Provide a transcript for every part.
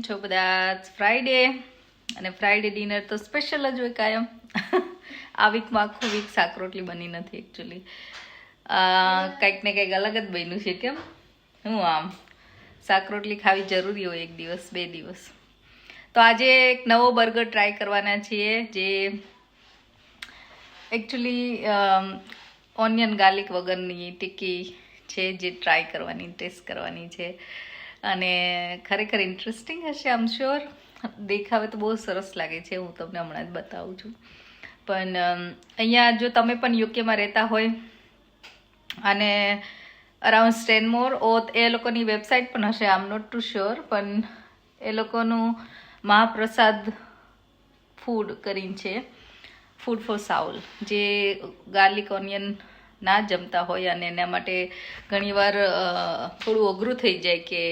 છો બધા? ફ્રાઈડે અને ફ્રાઈડે ડિનર તો સ્પેશિયલ જ હોય કાયમ. આ વીકમાં આખું વીક શાક રોટલી બની નથી એકચ્યુઅલી. કંઈક ને કંઈક અલગ જ બન્યું છે. કેમ હું આમ શાક રોટલી ખાવી જરૂરી હોય એક દિવસ બે દિવસ. તો આજે એક નવો બર્ગર ટ્રાય કરવાના છીએ જે એકચ્યુઅલી ઓનિયન ગાર્લિક વગરની ટિક્કી છે, જે ટ્રાય કરવાની ટેસ્ટ કરવાની છે અને ખરેખર ઇન્ટરેસ્ટિંગ હશે. આમ શ્યોર. દેખાવે તો બહુ સરસ લાગે છે, હું તમને હમણાં જ બતાવું છું. પણ અહીંયા જો તમે પણ યુકેમાં રહેતા હોય અને અરાઉન્ડ સ્ટેનમોર એ લોકોની વેબસાઇટ પણ હશે, આમ નોટ ટુ શ્યોર, પણ એ લોકોનું મહાપ્રસાદ ફૂડ કરીને છે, ફૂડ ફોર સાઉલ, જે ગાર્લિક ઓનિયન ના જમતા હોય અને એના માટે ઘણીવાર થોડું અઘરું થઈ જાય કે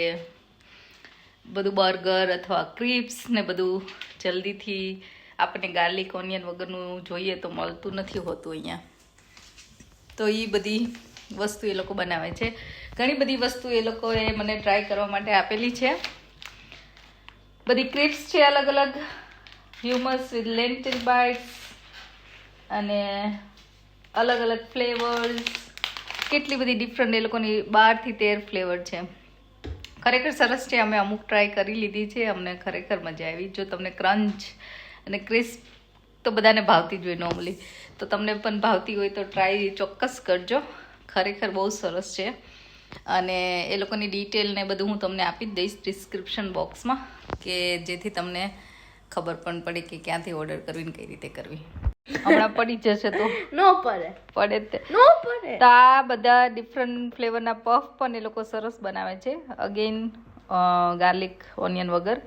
બધું બર્ગર અથવા ક્રિપ્સ ને બધું જલ્દીથી આપણને ગાર્લિક ઓનિયન વગરનું જોઈએ તો મળતું નથી હોતું અહીંયા. તો એ બધી વસ્તુ એ લોકો બનાવે છે. ઘણી બધી વસ્તુ એ લોકોએ મને ટ્રાય કરવા માટે આપેલી છે. બધી ક્રિપ્સ છે અલગ અલગ, હ્યુમસ વિથ લેન્ટિલ બાઇટ્સ અને અલગ અલગ ફ્લેવર્સ, કેટલી બધી ડિફરન્ટ એ લોકોની 12 થી 13 ફ્લેવર છે. ખરેખર સરસ છે. અમે અમુક ટ્રાય કરી લીધી છે, અમને ખરેખર મજા આવી. જો તમને ક્રંચ અને ક્રિસ્પ તો બધાને ભાવતી જ હોય નોર્મલી, તો તમને પણ ભાવતી હોય તો ટ્રાય ચોક્કસ કરજો. ખરેખર બહુ સરસ છે અને એ લોકોની ડિટેલ ને બધું હું તમને આપી જ દઈશ ડિસ્ક્રિપ્શન બોક્સમાં, કે જેથી તમને ખબર પણ પડે કે ક્યાંથી ઓર્ડર કરવી ને કઈ રીતે કરવી. હમણાં પડી જશે તો પડે તો આ બધા ડિફરન્ટ ફ્લેવરના પફ પણ એ લોકો સરસ બનાવે છે. અગેન ગાર્લિક ઓનિયન વગર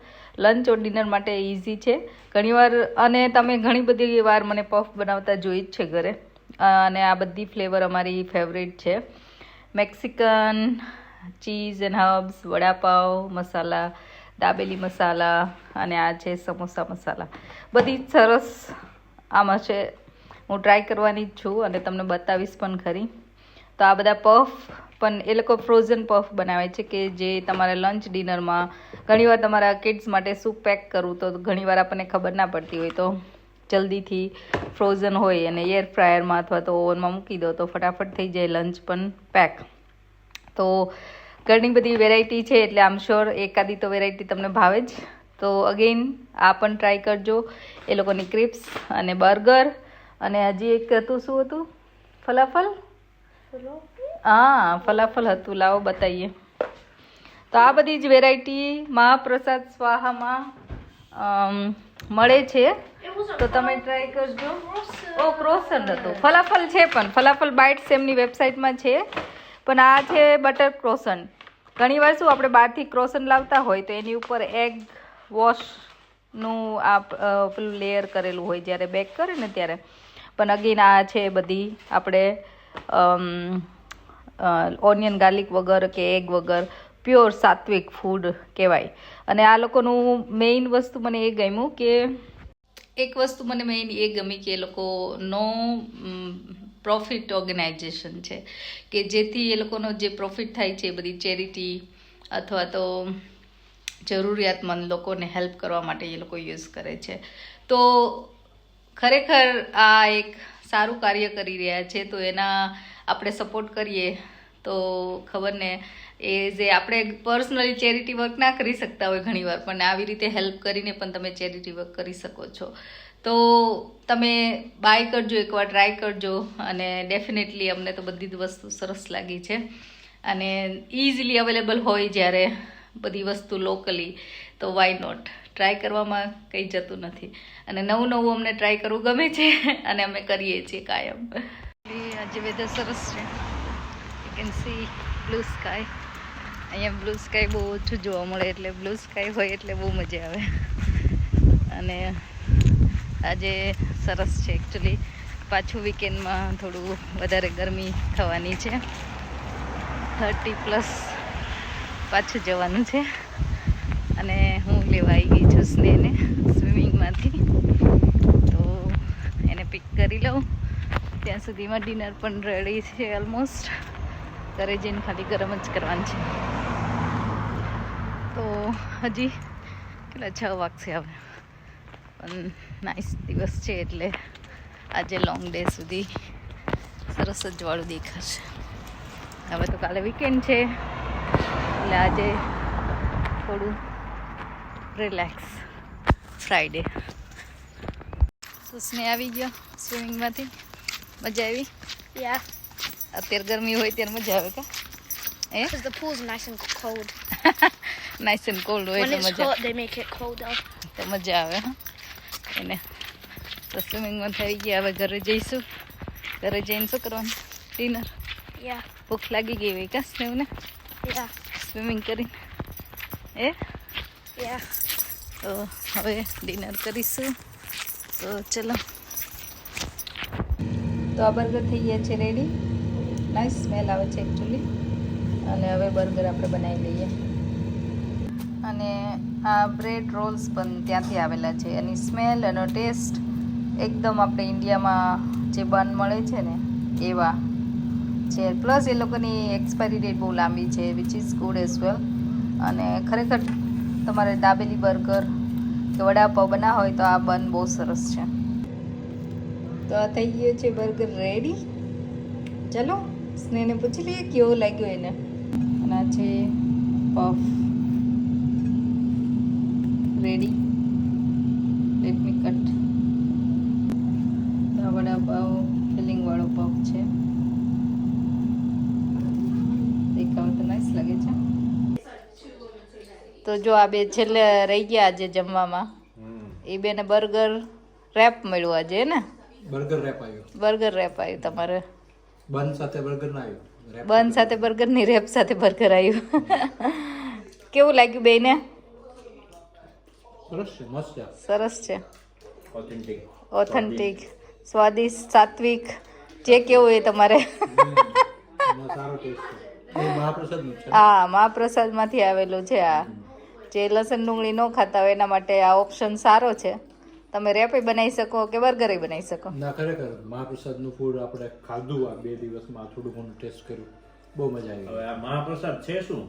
લંચ ઓર ડિનર માટે ઇઝી છે ઘણીવાર. અને તમે ઘણી બધી વાર મને પફ બનાવતા જોઈ જ છે ઘરે, અને આ બધી ફ્લેવર અમારી ફેવરેટ છે. Mexican, cheese and herbs, vada pav masala, dabeli masala અને આ છે સમોસા મસાલા. બધી જ સરસ આમાં છે. હું ટ્રાય કરવાની જ છું અને તમને બતાવીશ પણ ખરી. તો આ બધા પફ પણ એ લોકો ફ્રોઝન પફ બનાવે છે, કે જે તમારે લંચ ડિનરમાં ઘણીવાર તમારા કિડ્સ માટે શું પેક કરવું, તો ઘણીવાર આપણને ખબર ના પડતી હોય, તો જલ્દીથી ફ્રોઝન હોય અને એર ફ્રાયરમાં અથવા તો ઓવનમાં મૂકી દો તો ફટાફટ થઈ જાય લંચ પણ પેક. તો ઘણી બધી વેરાયટી છે, એટલે આમ શ્યોર એકાદી તો વેરાયટી તમને ભાવે જ. તો અગેન આ પણ ટ્રાય કરજો. એ લોકોની ક્રિપ્સ અને બર્ગર અને હજી એક હતું, શું હતું? ફલાફલ. હા, ફલાફલ હતું. લાવો બતાવીએ. તો આ બધી જ વેરાયટી મહાપ્રસાદ સ્વાહામાં મળે છે, તો તમે ટ્રાય કરજો. ઓ ક્રોસન્ટ હતું. ફલાફલ છે પણ ફલાફલ બાઇટ્સ એમની વેબસાઇટમાં છે, પણ આ છે બટર ક્રોસન્ટ. ઘણીવાર શું આપણે બહારથી ક્રોસન્ટ લાવતા હોય તો એની ઉપર એગ વોશનું આ પેલું લેયર કરેલું હોય જ્યારે બેક કરે ને ત્યારે. પણ અગેન આ છે બધી આપણે ઓનિયન ગાર્લિક વગર કે એગ વગર પ્યોર સાત્વિક ફૂડ કહેવાય. અને આ લોકોનું મેઇન વસ્તુ મને એ ગમ્યું કે એક વસ્તુ મને મેઇન એ ગમી કે એ લોકો નો પ્રોફિટ ઓર્ગેનાઇઝેશન છે, કે જેથી એ લોકોનો જે પ્રોફિટ થાય છે એ બધી ચેરિટી અથવા તો જરૂરિયાતમંદ લોકોને હેલ્પ કરવા માટે એ લોકો યુઝ કરે છે. તો ખરેખર આ એક સારું કાર્ય કરી રહ્યા છે, તો એના આપણે સપોર્ટ કરીએ તો ખબર ને. એ જે આપણે પર્સનલી ચેરિટી વર્ક ના કરી શકતા હોય ઘણીવાર, પણ આવી રીતે હેલ્પ કરીને પણ તમે ચેરિટી વર્ક કરી શકો છો. તો તમે બાય કરજો, એકવાર ટ્રાય કરજો. અને ડેફિનેટલી અમને તો બધી જ વસ્તુ સરસ લાગી છે અને ઇઝીલી અવેલેબલ હોય જ્યારે બધી વસ્તુ લોકલી, તો વાય નોટ. ટ્રાય કરવામાં કંઈ જતું નથી અને નવું નવું અમને ટ્રાય કરવું ગમે છે અને અમે કરીએ છીએ કાયમ. આજે વેધર સરસ છે. You can see blue sky. અહીંયા બ્લુ સ્કાય બહુ ઓછું જોવા મળે, એટલે બ્લુ સ્કાય હોય એટલે બહુ મજા આવે. અને આજે સરસ છે. એકચ્યુઅલી પાછું વીકેન્ડમાં થોડું વધારે ગરમી થવાની છે. 30+ પાછું જવાનું છે. અને હું લેવા આવી ગઈ છું સ્નેહને સ્વિમિંગમાંથી, તો એને પિક કરી લઉં. ત્યાં સુધીમાં ડિનર પણ રેડી છે ઓલમોસ્ટ. ઘરે જઈને ખાલી ગરમ જ કરવાનું છે. તો હજી કેટલા 6 વાગશે હવે, પણ નાઇસ દિવસ છે એટલે આજે લોંગ ડે સુધી સરસ જ વાળું દેખાશે. હવે તો કાલે વીકેન્ડ છે એટલે આજે થોડું રિલેક્સ ફ્રાઈડે. સુસ્ને આવી ગયો સ્વિમિંગમાંથી, મજા આવી? Yeah, અત્યારે ગરમી હોય ત્યારે મજા આવે કા? because the pool's nice and cold. Nice and cold હોય When એટલે it's મજા hot, they make it colder. તો મજા આવે. હા એને તો સ્વિમિંગમાં થઈ ગયા, હવે ઘરે જઈશું. ઘરે જઈને શું કરવાનું? ડિનર. Yeah, ભૂખ લાગી ગઈ હોય કા સ્નેવને yeah, સ્વિમિંગ કરીને? yeah. તો હવે ડિનર કરીશું. તો ચલો. તો આ બર્ગર થઈ ગયા છે રેડી. નાઇસ સ્મેલ આવે છે એકચ્યુઅલી. અને હવે બર્ગર આપણે બનાવી લઈએ. અને આ બ્રેડ રોલ્સ પણ ત્યાંથી આવેલા છે. એની સ્મેલ એનો ટેસ્ટ એકદમ આપણે ઇન્ડિયામાં જે બન મળે છે ને એવા છે. પ્લસ એ લોકોની એક્સપાયરી ડેટ બહુ લાંબી છે, which is good as well. અને ખરેખર તમારે દાબેલી બર્ગર કે વડાપાવ બનાવવા હોય તો આ બન બહુ સરસ છે. તો આ થઈ ગયો છે બર્ગર રેડી. ચલો સ્નેહને પૂછી લઈએ કેવો લાગ્યો એને. અને આ છે puff ready. Let me cut. આ વડાપાવ ફિલિંગવાળો પફ છે. દેખાવ તો નાઈસ લાગે છે. તો જો આ બે છેલ્લે રહી ગયા આજે જમવામાં, એ બેને બર્ગર રેપ મળ્યું આજે ને? બર્ગર રેપ આવ્યો. બર્ગર રેપ આવ્યું તમારે? બન સાથે બર્ગર ના આવ્યું. બન સાથે બર્ગર ની રેપ સાથે બર્ગર આવ્યું. કેવું લાગ્યું બેને? સરસ છે, મસ્ત છે, સરસ છે. ઓથેન્ટિક, ઓથેન્ટિક, સ્વાદિષ્ટ, સાત્વિક, જે કેવું એ તમારે. એનો સારો ટેસ્ટ છે. એ મહાપ્રસાદનું છે. હા, મહાપ્રસાદમાંથી આવેલું છે આ. જે લસણ ડુંગળી ન ખાતા હોય એના માટે આ ઓપ્શન સારો છે. તમે રેપે બનાવી શકો કે બર્ગરે બનાવી શકો. ના, ખરેખર મહાપ્રસાદનું ફૂડ આપણે ખાધું આ 2 દિવસમાં, થોડું ઘણું ટેસ્ટ કર્યું, બહુ મજા આવી. હવે આ મહાપ્રસાદ છે શું?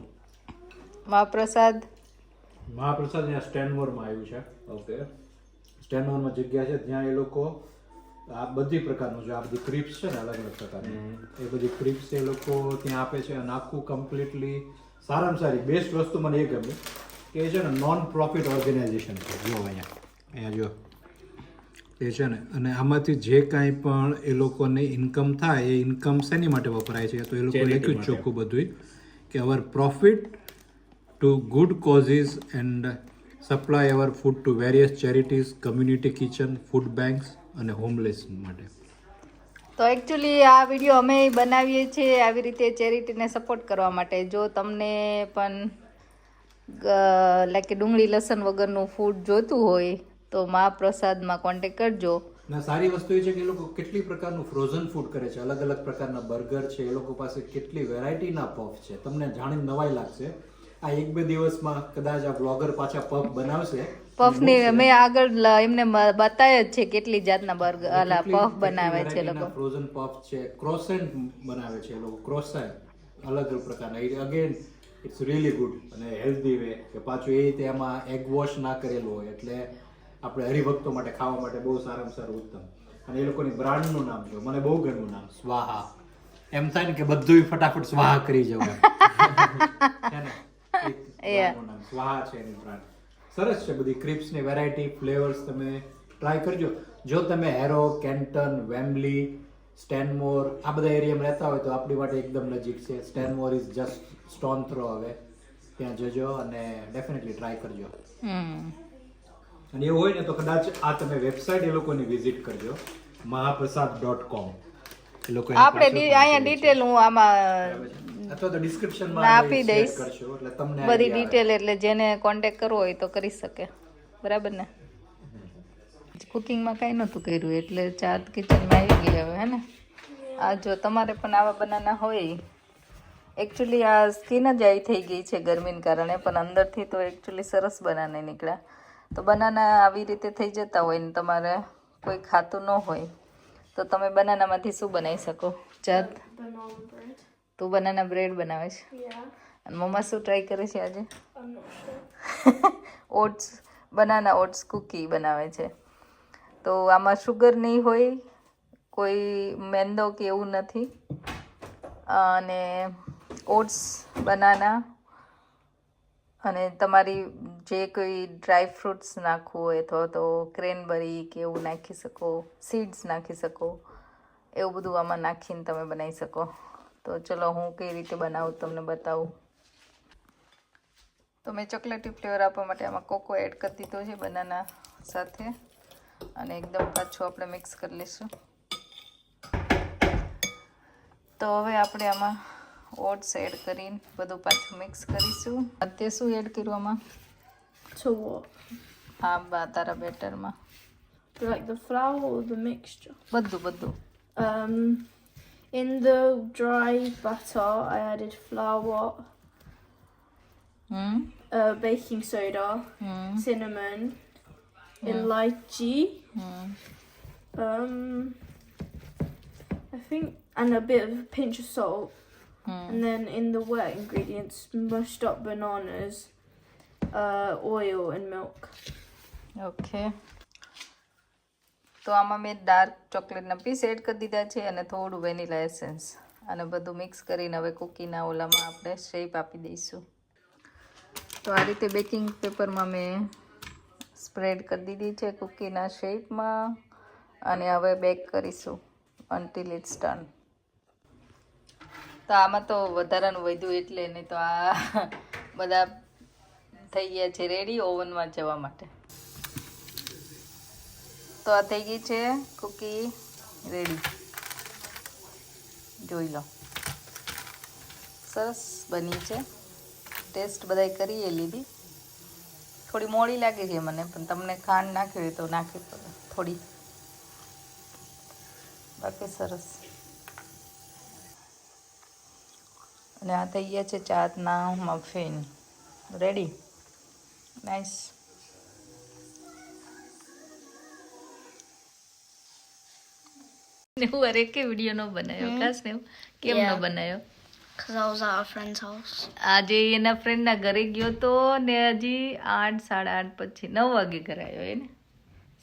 મહાપ્રસાદ અહીંયા સ્ટેનમોરમાં આવ્યું છે. ઓકે. સ્ટેનમોરમાં જગ્યા છે જ્યાં એ લોકો આ બધી પ્રકારનું છે, આ બધી ક્રિપ્સ છે ને અલગ અલગ પ્રકારની, એ બધી ક્રિપ્સ એ લોકો ત્યાં આપે છે. અને આખું કમ્પ્લીટલી સારામાં સારી બેસ્ટ વસ્તુ મને એ ગમી કે એ છે ને નોન પ્રોફિટ ઓર્ગેનાઇઝેશન છે. જો અહીંયા જો એ છે ને, અને આમાંથી જે કાંઈ પણ એ લોકોને ઇન્કમ થાય એ ઇન્કમ શેની માટે વપરાય છે? તો એ લોકો લખ્યું જ ચોખ્ખું બધું કે our profit to good causes and supply our food to various charities, community kitchen, food banks અને હોમલેસ માટે. તો એકચ્યુઅલી આ વિડીયો અમે બનાવીએ છીએ આવી રીતે ચેરિટીને સપોર્ટ કરવા માટે. જો તમને પણ લાઈક ડુંગળી લસણ વગરનું ફૂડ જોતું હોય તો મહાપ્રસાદમાં કોન્ટેક્ટ કરજો. ના, સારી વસ્તુ એ છે કે એ લોકો કેટલી પ્રકારનું ફ્રોઝન ફૂડ કરે છે, અલગ અલગ પ્રકારના બર્ગર છે, એ લોકો પાસે કેટલી વેરાયટીના પફ છે. તમને જાણીને નવાઈ લાગશે. આ 1-2 દિવસમાં કદાચ આ બ્લોગર પાછા પફ બનાવશે. પફની મેં આગળ એમને બતાવ્યા જ છે કેટલી જાતના બર્ગર અલા પફ બનાવે છે લોકો. ફ્રોઝન પફ છે, ક્રોસેન્ટ બનાવે છે એ લોકો, ક્રોસેન્ટ અલગ અલગ પ્રકારના. અગેન ઇટ્સ રિયલી ગુડ અને હેલ્ધી વે કે પાછું એ રીતે એમાં એગ વોશ ના કરેલું હોય, એટલે આપણે હરિભક્તો માટે ખાવા માટે બહુ સારામાં સારું ઉત્તમ. અને એ લોકોની બ્રાન્ડનું નામ જો મને બહુ ગમ્યું નામ, સ્વાહા. એમ થાય ને કે બધું ફટાફટ સ્વાહા કરી જવાય. છે ને નામ સ્વાહા છે એની બ્રાન્ડ. સરસ છે. બધી ક્રિપ્સ ની વેરાયટી, ફ્લેવર્સ તમે ટ્રાય કરજો. જો તમે હેરો, કેન્ટન, વેમ્બલી, સ્ટેનમોર આ બધા એરિયામાં રહેતા હોય તો આપણી માટે એકદમ નજીક છે. સ્ટેનમોર ઇઝ જસ્ટ સ્ટોન થ્રો હવે. ત્યાં જજો અને ડેફિનેટલી ટ્રાય કરજો. અને એવું હોય ને તો કદાચ આ તમે વેબસાઇટ એ લોકોની વિઝિટ કરજો, mahaprasad.com. એ લોકો આપણે અહીંયા ડિટેલ હું આમાં અથવા તો ડિસ્ક્રિપ્શનમાં આપી દઈશ કરશો એટલે તમને બધી ડિટેલ, એટલે જેને કોન્ટેક્ટ કરવો હોય તો કરી શકે. બરાબર ને? કુકિંગમાં કાંઈ નહોતું કર્યું એટલે ચા કિચનમાં આવી ગઈ હવે, હે ને? આ જો તમારે પણ આવા બનાના હોય, એકચ્યુઅલી આ સ્કિન જ આવી થઈ ગઈ છે ગરમીને કારણે, પણ અંદરથી તો એકચ્યુઅલી સરસ બનાના નીકળ્યા. તો બનાના આવી રીતે થઈ જતા હોય ને તમારે કોઈ ખાતું ન હોય તો તમે બનાનામાંથી શું બનાવી શકો? ચાત તું બનાના બ્રેડ બનાવે છે? અને મમ્મા શું ટ્રાય કરે છે આજે? ઓટ્સ બનાના ઓટ્સ કૂકી બનાવે છે. તો આમાં શુગર નહીં હોય, કોઈ મેંદો કે એવું નથી, અને ઓટ્સ, બનાના અને તમારી જે કોઈ ડ્રાય ફ્રૂટ્સ નાખવું હોય અથવા તો ક્રેનબરી કે એવું નાખી શકો, સીડ્સ નાખી શકો, એવું બધું આમાં નાખીને તમે બનાવી શકો. તો ચલો હું કઈ રીતે બનાવું તમને બતાવું. તો મેં ચોકલેટી ફ્લેવર આપવા માટે આમાં કોકો એડ કરી દીધો છે બનાના સાથે, અને એકદમ પાછું આપણે મિક્સ કરી લઈશું. તો હવે આપણે આમાં ઓટ્સ એડ કરીને બધું પાછું મિક્સ કરીશું. અત્યારે શું એડ કર્યું આમાં? To what? આ તારા બેટરમાં Like the flour or the mixture? બધું. In the dry batter, I added flour, baking soda, cinnamon, elaichi, I think, and a bit of a pinch of salt. And then in the wet ingredients, mushed up bananas, oil and milk. Okay. તો આમાં મેં dark ચોકલેટના piece add કરી દીધા છે અને થોડું vanilla essence, અને બધું મિક્સ કરીને હવે કૂકીના ઓલામાં આપણે શેપ આપી દઈશું. તો આ રીતે બેકિંગ પેપરમાં મેં સ્પ્રેડ કરી દીધી છે કૂકીના શેપમાં, અને હવે બેક કરીશું until it's done. તો આમાં તો વધારાનું વધ્યું એટલે, નહીં તો આ બધા થઈ ગયા છે રેડી ઓવનમાં જવા માટે. તો આ થઈ ગઈ છે કૂકી રેડી, જોઈ લો, સરસ બની છે. ટેસ્ટ બધાય કરી લીધી. થોડી મોડી લાગે છે મને, પણ તમને ખાંડ નાખવી હોય તો નાખી પડે થોડી, બાકી સરસ. અને આ થઈ ગયા છે ચાટના મફિન રેડી. નાઇસ. હું અરે કે વિડીયો નો બનાવ્યો ખાસ ને કેમ નો બનાવ્યો? Because I was at a friend's house. આજે એના ફ્રેન્ડના ઘરે ગયો તો ને હજી 8, 8:30 પછી 9 વાગે ઘરે આવ્યો. એને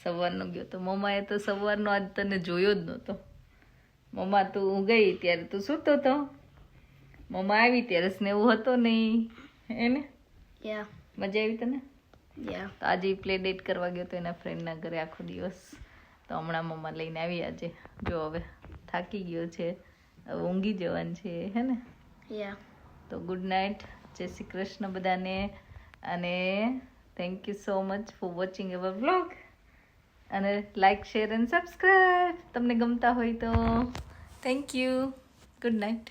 સવારનો ગયો તો. મમ્માએ તો સવારનો આજ તને જોયો જ નહોતો. મમ્મા તું ગઈ ત્યારે તું સૂતો હતો, મમ્મા આવી ત્યારે સ્નેહ હતો નહીં. એને Yeah. મજા આવી તને? Yeah. તો આજે પ્લે ડેટ કરવા ગયો તો એના ફ્રેન્ડના ઘરે આખો દિવસ. તો હમણાં મમ્મા લઈને આવી આજે. જો હવે થાકી ગયો છે, હવે ઊંઘી જવાનું છે, હે ને? Yeah. તો ગુડ નાઇટ, જય શ્રી કૃષ્ણ બધાને, અને thank you so much for watching hour vlog. અને લાઇક, શેર એન્ડ સબસ્ક્રાઈબ તમને ગમતા હોય તો. Thank you. Good night.